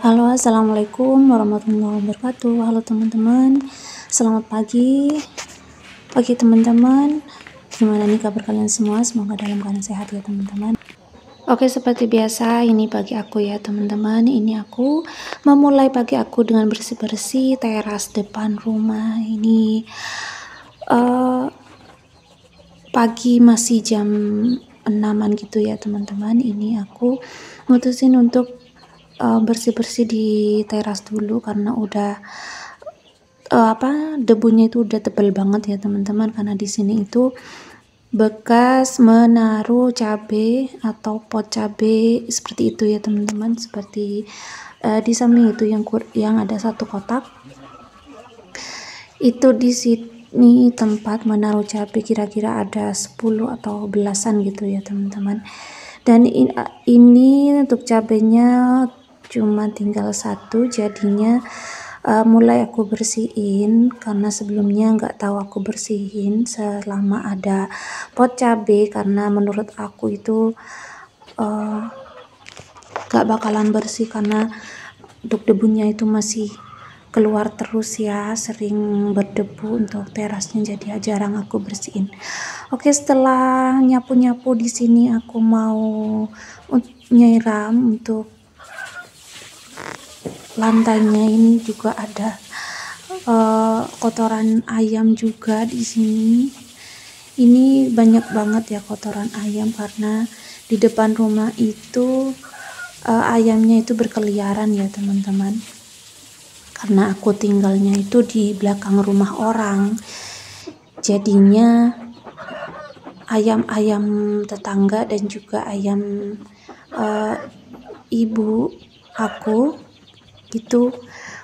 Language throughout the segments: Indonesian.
Halo, assalamualaikum warahmatullahi wabarakatuh. Halo teman-teman, selamat pagi teman-teman. Gimana nih kabar kalian semua? Semoga dalam keadaan sehat ya teman-teman. Oke, seperti biasa ini pagi aku ya teman-teman. Ini aku memulai pagi aku dengan bersih-bersih teras depan rumah. Ini pagi masih jam 6-an gitu ya teman-teman. Ini aku mutusin untuk bersih-bersih di teras dulu karena udah debunya itu udah tebal banget ya teman-teman, karena di sini itu bekas menaruh cabai atau pot cabai seperti itu ya teman-teman, seperti di samping itu yang ada satu kotak itu. Di sini tempat menaruh cabai, kira-kira ada 10 atau belasan gitu ya teman-teman. Dan ini untuk cabenya cuma tinggal satu, jadinya mulai aku bersihin karena sebelumnya nggak tahu aku bersihin selama ada pot cabai, karena menurut aku itu nggak bakalan bersih karena untuk debunya itu masih keluar terus ya, sering berdebu untuk terasnya, jadi jarang aku bersihin. Oke, setelah nyapu-nyapu di sini aku mau nyiram untuk lantainya. Ini juga ada kotoran ayam juga di sini. Ini banyak banget ya kotoran ayam karena di depan rumah itu ayamnya itu berkeliaran ya teman-teman. Karena aku tinggalnya itu di belakang rumah orang, jadinya ayam-ayam tetangga dan juga ayam ibu aku itu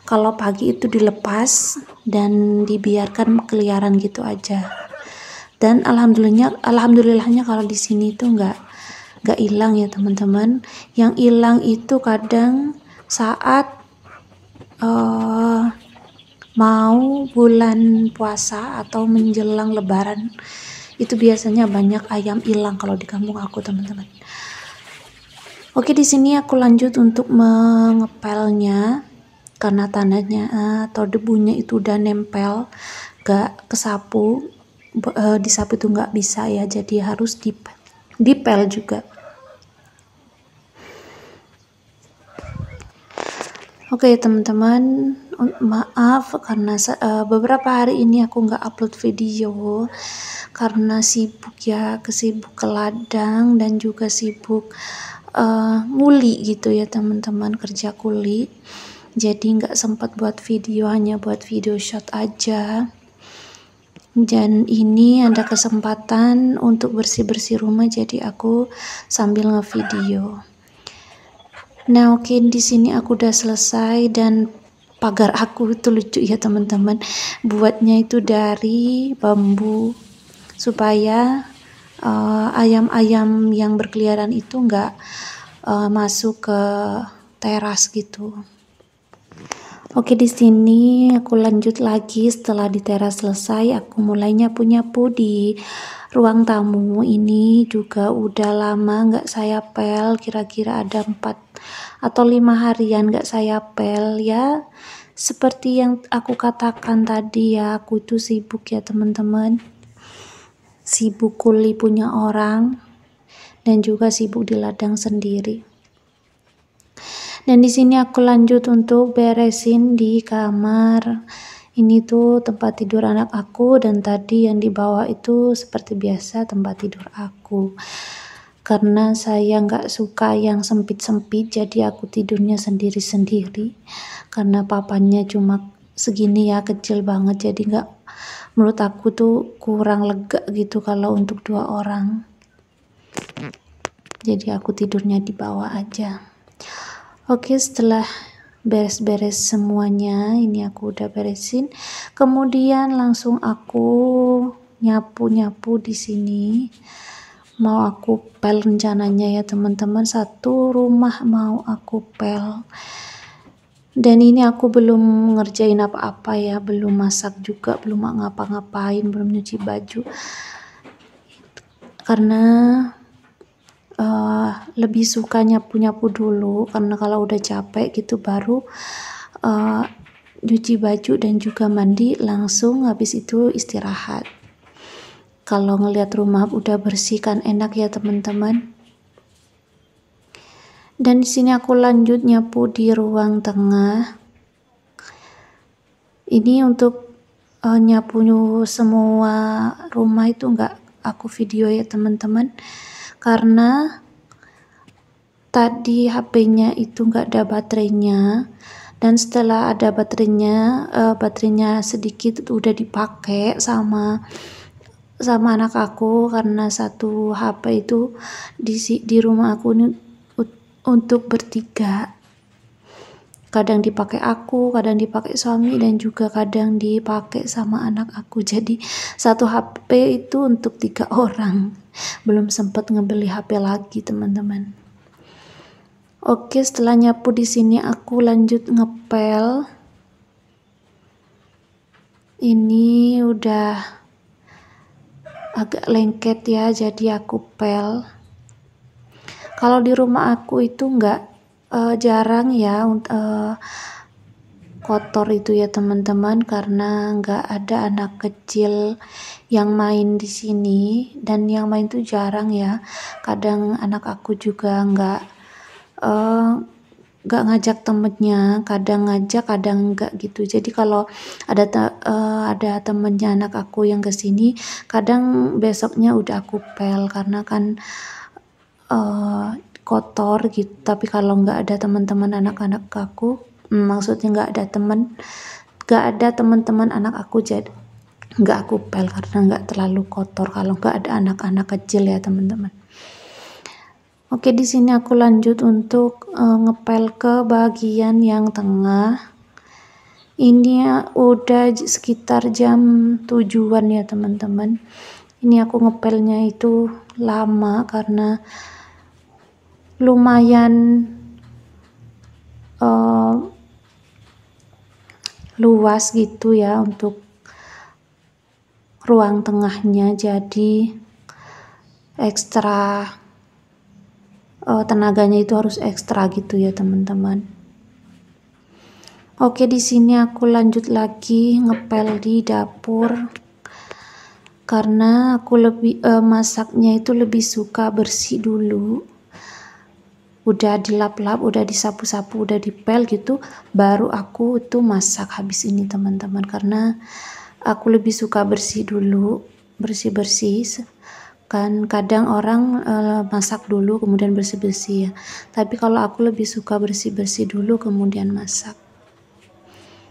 kalau pagi itu dilepas dan dibiarkan keliaran gitu aja. Dan alhamdulillahnya kalau di sini itu nggak hilang ya teman-teman. Yang hilang itu kadang saat mau bulan puasa atau menjelang lebaran, itu biasanya banyak ayam hilang kalau di kampung aku teman-teman. Oke, di sini aku lanjut untuk mengepelnya karena tanahnya atau debunya itu udah nempel, gak kesapu. Disapu itu nggak bisa ya, jadi harus dipel juga. Oke teman-teman, maaf karena beberapa hari ini aku nggak upload video karena sibuk ya, kesibuk ke ladang dan juga sibuk nguli gitu ya teman-teman, kerja kuli. Jadi nggak sempat buat video, hanya buat video shot aja. Dan ini ada kesempatan untuk bersih-bersih rumah, jadi aku sambil ngevideo. Nah, oke, di sini aku udah selesai dan pagar aku itu lucu ya teman-teman. Buatnya itu dari bambu supaya ayam-ayam yang berkeliaran itu nggak masuk ke teras gitu. Oke, di sini aku lanjut lagi. Setelah di teras selesai, aku mulai nyapu-nyapu di ruang tamu. Ini juga udah lama nggak saya pel, kira-kira ada 4 atau 5 harian nggak saya pel ya. Seperti yang aku katakan tadi ya, aku itu sibuk ya teman-teman. Sibuk kuli punya orang dan juga sibuk di ladang sendiri. Dan di sini aku lanjut untuk beresin di kamar. Ini tuh tempat tidur anak aku, dan tadi yang di bawah itu seperti biasa tempat tidur aku. Karena saya nggak suka yang sempit-sempit, jadi aku tidurnya sendiri-sendiri. Karena papannya cuma segini ya, kecil banget, jadi nggak, menurut aku tuh kurang lega gitu kalau untuk 2 orang. Jadi aku tidurnya di bawah aja. Oke, setelah beres-beres semuanya, ini aku udah beresin. Kemudian langsung aku nyapu-nyapu di sini. Mau aku pel rencananya ya teman-teman, 1 rumah mau aku pel. Dan ini aku belum ngerjain apa-apa ya, belum masak juga, belum ngapa-ngapain, belum nyuci baju. Karena lebih suka nyapu-nyapu dulu, karena kalau udah capek gitu baru cuci baju dan juga mandi, langsung habis itu istirahat. Kalau ngelihat rumah udah bersih kan enak ya teman-teman. Dan di sini aku lanjut nyapu di ruang tengah. Ini untuk nyapu semua rumah itu nggak aku video ya teman-teman, karena tadi HP-nya itu nggak ada baterainya, dan setelah ada baterainya sedikit udah dipakai sama anak aku, karena satu HP itu di rumah aku ini untuk bertiga. Kadang dipakai aku, kadang dipakai suami, dan juga kadang dipakai sama anak aku. Jadi satu HP itu untuk 3 orang. Belum sempat ngebeli HP lagi teman-teman. Oke, setelah nyapu di sini aku lanjut ngepel. Ini udah agak lengket ya, jadi aku pel. Kalau di rumah aku itu jarang ya kotor itu ya teman-teman, karena nggak ada anak kecil yang main di sini, dan yang main tuh jarang ya. Kadang anak aku juga nggak ngajak temennya, kadang ngajak kadang enggak gitu. Jadi kalau ada temennya anak aku yang kesini, kadang besoknya udah aku pel, karena kan kotor gitu. Tapi kalau nggak ada teman-teman anak-anak aku, maksudnya nggak ada teman-teman anak aku, jadi nggak aku pel karena nggak terlalu kotor kalau nggak ada anak-anak kecil ya teman-teman. Oke, di sini aku lanjut untuk ngepel ke bagian yang tengah. Ini udah sekitar jam 7-an ya teman-teman. Ini aku ngepelnya itu lama karena lumayan luas gitu ya untuk ruang tengahnya, jadi ekstra tenaganya itu harus ekstra gitu ya teman-teman. Oke, di sini aku lanjut lagi ngepel di dapur, karena aku lebih masaknya itu lebih suka bersih dulu. Udah dilap-lap, udah disapu-sapu, udah dipel gitu, baru aku tuh masak habis ini teman-teman, karena aku lebih suka bersih dulu, bersih-bersih. Kan kadang orang masak dulu kemudian bersih-bersih ya, tapi kalau aku lebih suka bersih-bersih dulu kemudian masak,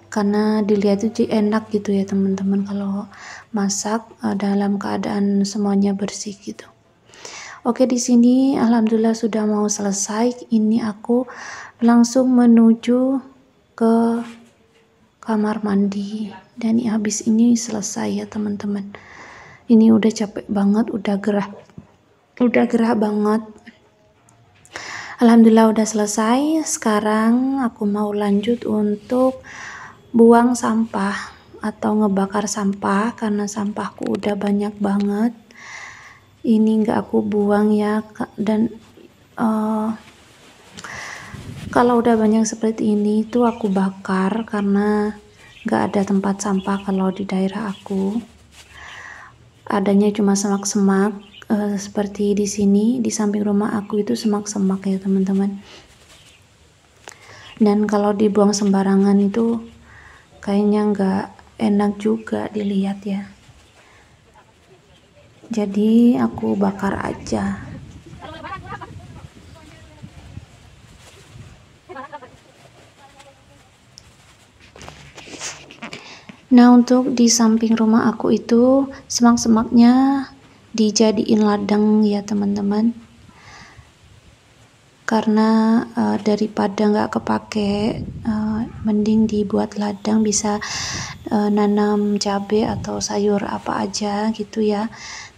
karena dilihat itu enak gitu ya teman-teman kalau masak dalam keadaan semuanya bersih gitu. Oke, di sini alhamdulillah sudah mau selesai. Ini aku langsung menuju ke kamar mandi, dan habis ini selesai ya teman-teman. Ini udah capek banget, udah gerah banget. Alhamdulillah udah selesai. Sekarang aku mau lanjut untuk buang sampah atau ngebakar sampah, karena sampahku udah banyak banget. Ini nggak aku buang ya, dan kalau udah banyak seperti ini tuh aku bakar, karena nggak ada tempat sampah kalau di daerah aku. Adanya cuma semak-semak, seperti di sini di samping rumah aku itu semak-semak ya teman-teman. Dan kalau dibuang sembarangan itu kayaknya nggak enak juga dilihat ya. Jadi aku bakar aja. Nah, untuk di samping rumah aku itu semak-semaknya dijadiin ladang ya teman-teman, karena daripada nggak kepake, mending dibuat ladang, bisa nanam cabai atau sayur apa aja gitu ya,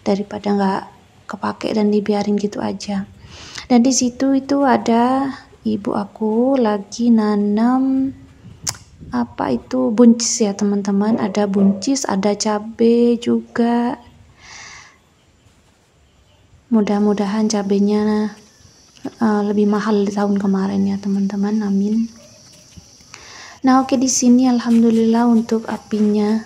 daripada nggak kepake dan dibiarin gitu aja. Dan di situ itu ada ibu aku lagi nanam apa itu, buncis ya teman-teman. Ada buncis, ada cabai juga. Mudah-mudahan cabenya lebih mahal di tahun kemarin ya teman-teman, amin. Nah oke, di sini alhamdulillah untuk apinya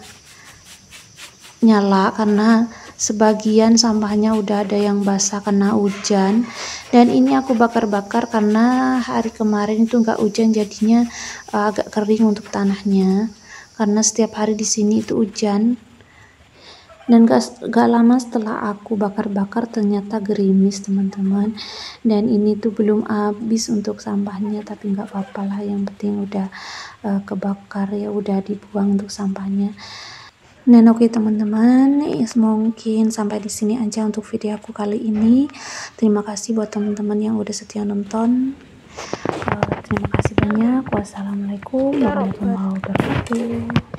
nyala karena sebagian sampahnya udah ada yang basah kena hujan, dan ini aku bakar-bakar karena hari kemarin itu nggak hujan, jadinya agak kering untuk tanahnya, karena setiap hari di sini itu hujan. Dan gak lama setelah aku bakar-bakar ternyata gerimis teman-teman, dan ini tuh belum habis untuk sampahnya, tapi nggak apa-apa lah, yang penting udah kebakar ya, udah dibuang untuk sampahnya. Dan oke teman-teman, mungkin sampai di sini aja untuk video aku kali ini. Terima kasih buat teman-teman yang udah setia nonton. Terima kasih banyak. Wassalamualaikum warahmatullahi wabarakatuh.